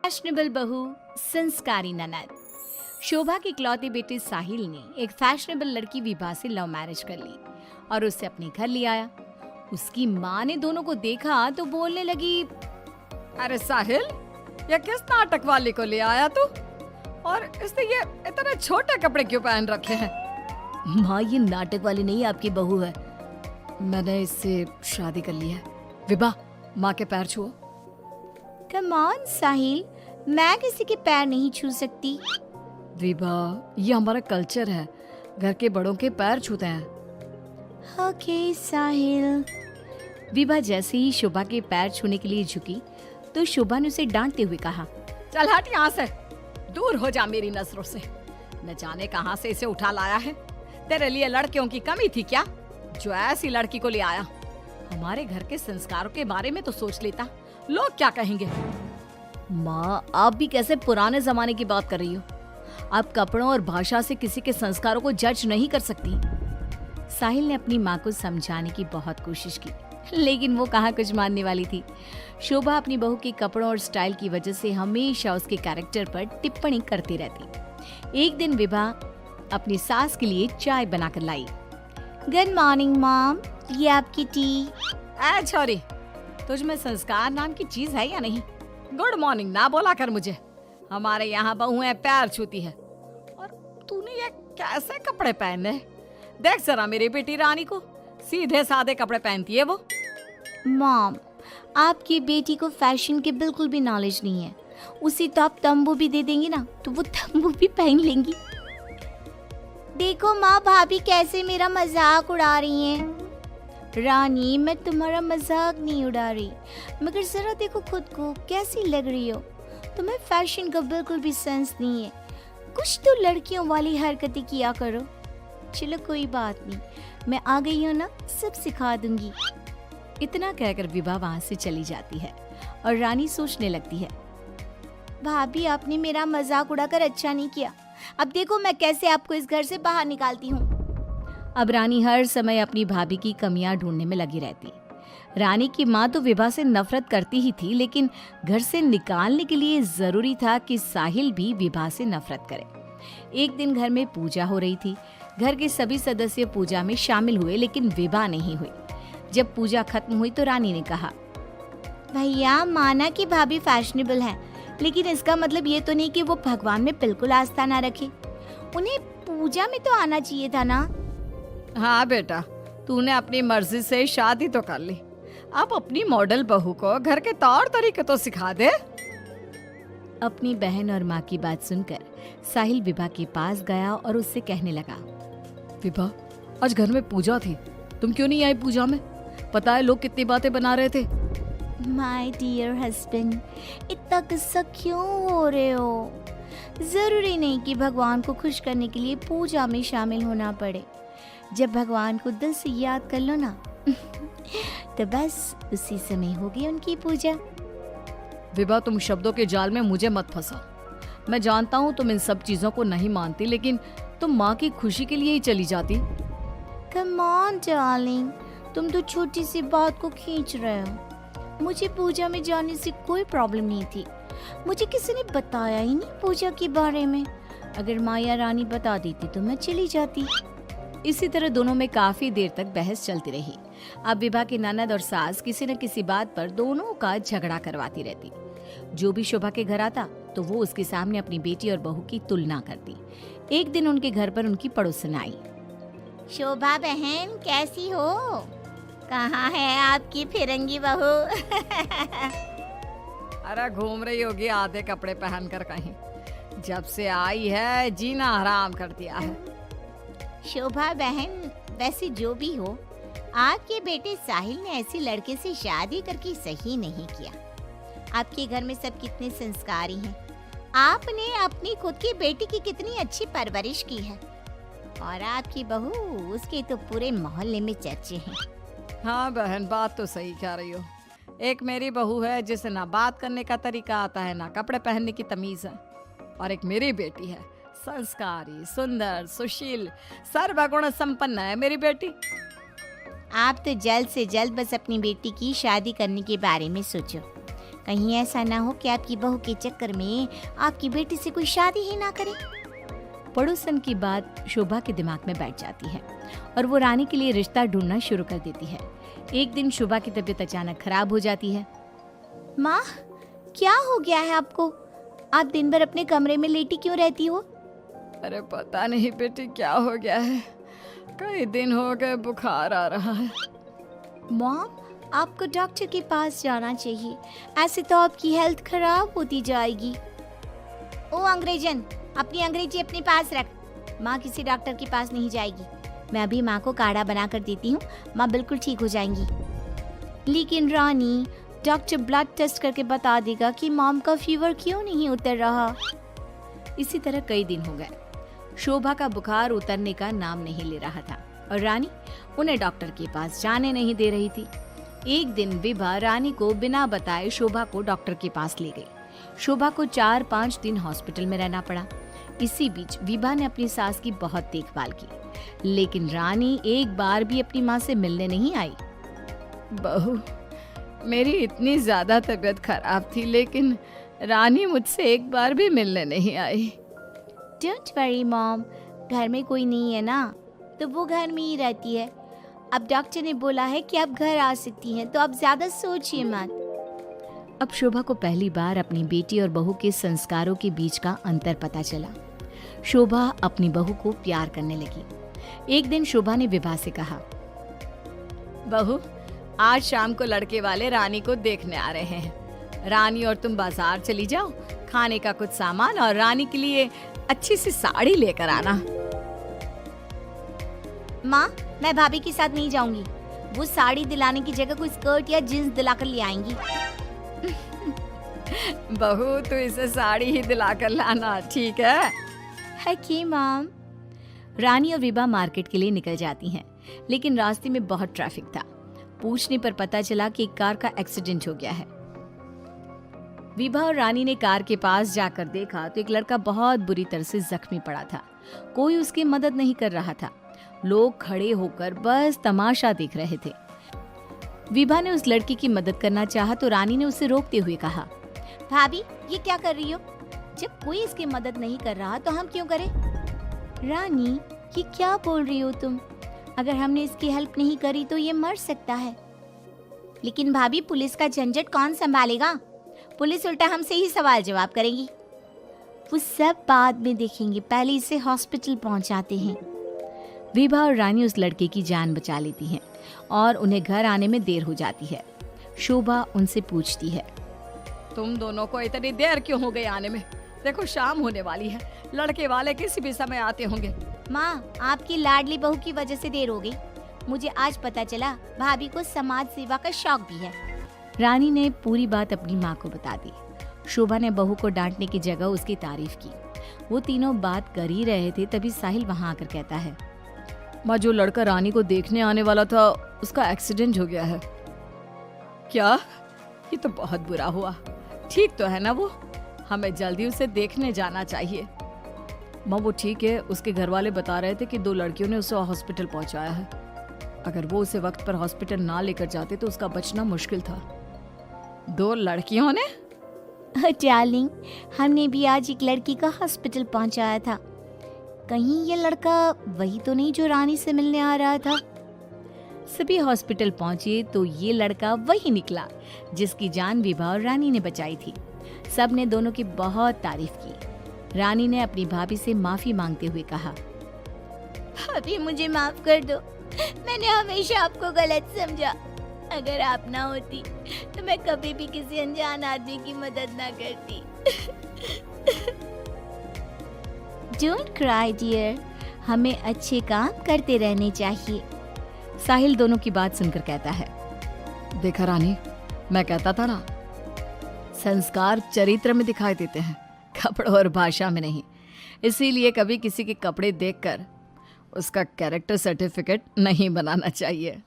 Fashionable बहू, संस्कारी ननद। शोभा के इकलौते बेटे साहिल ने एक फैशनेबल लड़की विभा से लव मैरिज कर ली और उसे अपने घर ले आया। उसकी माँ ने दोनों को देखा तो बोलने लगी, अरे साहिल, ये किस नाटक वाली को ले आया तू? और इसने ये इतने छोटे कपड़े क्यों पहन रखे हैं? माँ, ये नाटक वाली नहीं आपकी बहू है। मैंने इससे शादी कर ली है। विभा, माँ के पैर छुओ। कम ऑन साहिल, मैं किसी के पैर नहीं छू सकती। विभा, ये हमारा कल्चर है, घर के बड़ों के पैर छूते हैं। ओके साहिल। विभा जैसे ही शोभा के पैर छूने के लिए झुकी तो शोभा ने उसे डांटते हुए कहा, चल हट यहाँ से, दूर हो जा मेरी नजरों से। न जाने कहाँ से इसे उठा लाया है। तेरे लिए लड़कियों की कमी थी क्या, जो ऐसी लड़की को ले आया? हमारे घर के संस्कारों के बारे में तो सोच लेता, लोग क्या कहेंगे? माँ, आप भी कैसे पुराने जमाने की बात कर रही हो? आप कपड़ों और भाषा से किसी के संस्कारों को जज नहीं कर सकती। साहिल ने अपनी माँ को समझाने की बहुत कोशिश की, लेकिन वो कहाँ कुछ मानने वाली थी। शोभा अपनी बहू के कपड़ों और स्टाइल की वजह से हमेशा उसके कैरेक्टर पर टिप्पणी करती रहती। एक दिन विभा अपनी सास के लिए चाय बनाकर लाई। गुड मॉर्निंग मॉम, ये आपकी टी। ऐ छोरी, तुझ में संस्कार नाम की चीज है या नहीं? गुड मॉर्निंग ना बोला कर मुझे। हमारे यहाँ बहुएं पैर छूती है और तूने ये कैसे कपड़े पहने? देख जरा मेरी बेटी रानी को, सीधे सादे कपड़े पहनती है वो। मॉम, आपकी बेटी को फैशन की बिल्कुल भी नॉलेज नहीं है। उसी तो आप तंबू भी दे देंगी ना तो वो तंबू भी पहन लेंगी। देखो माँ, भाभी कैसे मेरा मजाक उड़ा रही हैं। रानी, मैं तुम्हारा मजाक नहीं उड़ा रही, मगर जरा देखो खुद को, कैसी लग रही हो। तुम्हें फैशन का बिल्कुल भी सेंस नहीं है। कुछ तो लड़कियों वाली हरकतें किया करो। चलो कोई बात नहीं, मैं आ गई हूँ ना, सब सिखा दूंगी। इतना कहकर विभा वहाँ से चली जाती है और रानी सोचने लगती है, भाभी आपने मेरा मजाक उड़ाकर अच्छा नहीं किया। अब देखो मैं कैसे आपको इस घर से बाहर निकालती हूँ। अब रानी हर समय अपनी भाभी की कमियां ढूंढने में लगी रहती। रानी की माँ तो विभा से नफरत करती ही थी, लेकिन घर से निकालने के लिए जरूरी था कि साहिल भी विभा से नफरत करे। एक दिन घर में पूजा हो रही थी। घर के सभी सदस्य पूजा में शामिल हुए, लेकिन विभा नहीं हुई। जब पूजा खत्म हुई तो रानी ने कहा, भैया, माना कि भाभी फैशनेबल है, लेकिन इसका मतलब ये तो नहीं कि वो भगवान में बिल्कुल आस्था ना रखे। उन्हें पूजा में तो आना चाहिए था ना। हाँ बेटा, तूने अपनी मर्जी से शादी तो कर ली, अब अपनी मॉडल बहू को घर के तौर तरीके तो सिखा दे। अपनी बहन और माँ की बात सुनकर साहिल विभा के पास गया और उससे कहने लगा, विभा, आज घर में पूजा थी, तुम क्यों नहीं आई पूजा में? पता है लोग कितनी बातें बना रहे थे। माय डियर हस्बैंड, इतना गुस्सा क्यों हो रहे हो? जरूरी नहीं कि भगवान को खुश करने के लिए पूजा में शामिल होना पड़े। जब भगवान को दिल से याद कर लो ना तो बस उसी समय होगी उनकी पूजा। विभा, तुम शब्दों के जाल में मुझे मत फंसा। मैं जानता हूँ तुम इन सब चीजों को नहीं मानती, लेकिन तुम माँ की खुशी के लिए ही चली जाती। कम ऑन डार्लिंग, तुम तो छोटी सी बात को खींच रहे हो। मुझे पूजा में जाने से कोई प्रॉब्लम नहीं थी। मुझे किसी ने बताया ही नहीं पूजा के बारे में। अगर माया रानी बता देती तो मैं चली जाती। इसी तरह दोनों में काफी देर तक बहस चलती रही। अब विभा की ननद और सास किसी न किसी बात पर दोनों का झगड़ा करवाती रहती। जो भी शोभा के घर आता तो वो उसके सामने अपनी बेटी और बहू की तुलना करती। एक दिन उनके घर पर उनकी पड़ोसन आई। शोभा बहन, कैसी हो? कहाँ है आपकी फिरंगी बहू? अरे घूम रही होगी आधे कपड़े पहनकर कहीं। जब से आई है जीना हराम कर दिया है। शोभा बहन, वैसे जो भी हो, आपके बेटे साहिल ने ऐसी लड़के से शादी करके सही नहीं किया। आपके घर में सब कितने संस्कारी हैं। आपने अपनी खुद की बेटी की कितनी अच्छी परवरिश की है, और आपकी बहू, उसके तो पूरे मोहल्ले में चर्चे हैं। हाँ बहन, बात तो सही कह रही हो। एक मेरी बहू है जिसे ना बात करने का तरीका आता है, ना कपड़े पहनने की तमीज है, और एक मेरी बेटी है, संस्कारी, सुंदर, सुशील, सर्वगुण संपन्न है मेरी बेटी। आप तो जल्द से जल्द बस अपनी बेटी की शादी करने के बारे में सोचो। कहीं ऐसा ना हो कि आपकी बहू के चक्कर में आपकी बेटी से कोई शादी ही ना करे। पड़ोसन की बात शोभा के दिमाग में बैठ जाती है और वो रानी के लिए रिश्ता ढूंढना शुरू कर देती है। एक दिन शोभा की तबीयत अचानक खराब हो जाती है। माँ, क्या हो गया है आपको? आप दिन भर अपने कमरे में लेटी क्यों रहती हो? अरे पता नहीं बेटी क्या हो गया है, कई दिन हो गए बुखार आ रहा है। मॉम, आपको डॉक्टर के पास जाना चाहिए, ऐसे तो आपकी हेल्थ खराब होती जाएगी। ओ अंग्रेजन, अपनी अंग्रेजी अपने पास रख। माँ किसी डॉक्टर के पास नहीं जाएगी। मैं अभी माँ को काढ़ा बना कर देती हूँ, माँ बिल्कुल ठीक हो जाएंगी। लेकिन रानी, डॉक्टर ब्लड टेस्ट करके बता देगा कि मॉम का फीवर क्यों नहीं उतर रहा। इसी तरह कई दिन हो गए। शोभा का बुखार उतरने का नाम नहीं ले रहा था और रानी उन्हें डॉक्टर के पास जाने नहीं दे रही थी। एक दिन विभा रानी को बिना बताए शोभा को डॉक्टर के पास ले गई। शोभा को 4-5 दिन हॉस्पिटल में रहना पड़ा। इसी बीच विभा ने अपनी सास की बहुत देखभाल की, लेकिन रानी एक बार भी अपनी माँ से मिलने नहीं आई। बहू, मेरी इतनी ज्यादा तबीयत खराब थी, लेकिन रानी मुझसे एक बार भी मिलने नहीं आई। डोंट वरी मॉम, घर में कोई नहीं है ना, तो वो घर में ही रहती है। अब डॉक्टर ने बोला है कि आप घर आ सकती हैं, तो आप ज्यादा सोचिए मत। अब शोभा को पहली बार अपनी बेटी और बहू के संस्कारों के बीच का अंतर पता चला। शोभा अपनी बहू को प्यार करने लगी। एक दिन शोभा ने विभा से कहा, बहू, आज शाम को लड़के वाले रानी को देखने आ रहे हैं। रानी और तुम बाजार चली जाओ, खाने का कुछ सामान और रानी के लिए अच्छी सी साड़ी लेकर आना। माँ, मैं भाभी के साथ नहीं जाऊंगी। वो साड़ी दिलाने की जगह कोई स्कर्ट या जींस दिलाकर ले आएंगी। बहू, तो इसे साड़ी ही दिलाकर लाना, ठीक है? है कि मॉम। रानी और विभा मार्केट के लिए निकल जाती हैं, लेकिन रास्ते में बहुत ट्रैफिक था। पूछने पर पता चला कि एक कार का एक्सीडेंट हो गया है। विभा और रानी ने कार के पास जाकर देखा तो एक लड़का बहुत बुरी तरह से जख्मी पड़ा था। कोई उसकी मदद नहीं कर रहा था। लोग खड़े होकर बस तमाशा देख रहे थे। विभा ने उस लड़की की मदद करना चाहा तो रानी ने उसे रोकते हुए कहा, भाभी, ये क्या कर रही हो? जब कोई इसकी मदद नहीं कर रहा तो हम क्यों करें? रानी, ये क्या बोल रही हो तुम? अगर हमने इसकी हेल्प नहीं करी तो ये मर सकता है। लेकिन भाभी, पुलिस का झंझट कौन संभालेगा? पुलिस उल्टा हमसे ही सवाल जवाब करेगी। वो सब बाद में देखेंगे, पहले इसे हॉस्पिटल पहुंचाते हैं। विभा और रानी उस लड़के की जान बचा लेती हैं और उन्हें घर आने में देर हो जाती है। शोभा उनसे पूछती है, तुम दोनों को इतनी देर क्यों हो गई आने में? देखो शाम होने वाली है, लड़के वाले किसी भी समय आते होंगे। माँ, आपकी लाडली बहू की वजह से देर हो गई। मुझे आज पता चला भाभी को समाज सेवा का शौक भी है। रानी ने पूरी बात अपनी माँ को बता दी। शोभा ने बहू को डांटने की जगह उसकी तारीफ की। वो तीनों बात कर ही रहे थे, तभी साहिल वहाँ आकर कहता है, माँ, जो लड़का रानी को देखने आने वाला था उसका एक्सीडेंट हो गया है। क्या? ये तो बहुत बुरा हुआ। ठीक तो है ना वो? हमें जल्दी उसे देखने जाना चाहिए। माँ, वो ठीक है, उसके घर वाले बता रहे थे कि 2 लड़कियों ने उसे हॉस्पिटल पहुंचाया है। अगर वो उसे वक्त पर हॉस्पिटल ना लेकर जाते तो उसका बचना मुश्किल था। 2 लड़कियों ने? डार्लिंग, हमने भी आज एक लड़की का हॉस्पिटल पहुंचाया था। कहीं ये लड़का वही तो नहीं जो रानी से मिलने आ रहा था? सभी हॉस्पिटल पहुंचे तो ये लड़का वही निकला जिसकी जान विभा और रानी ने बचाई थी। सब ने दोनों की बहुत तारीफ की। रानी ने अपनी भाभी से माफी मांगते हुए कहा, भाभी, मुझे माफ कर दो। मैंने हमेशा आपको गलत समझा। अगर आप ना होती तो मैं कभी भी किसी अनजान आदमी की मदद ना करती। डोंट क्राई डियर, हमें अच्छे काम करते रहने चाहिए। साहिल दोनों की बात सुनकर कहता है, देखा रानी, मैं कहता था ना, संस्कार चरित्र में दिखाई देते हैं, कपड़ों और भाषा में नहीं। इसीलिए कभी किसी के कपड़े देखकर उसका कैरेक्टर सर्टिफिकेट नहीं बनाना चाहिए।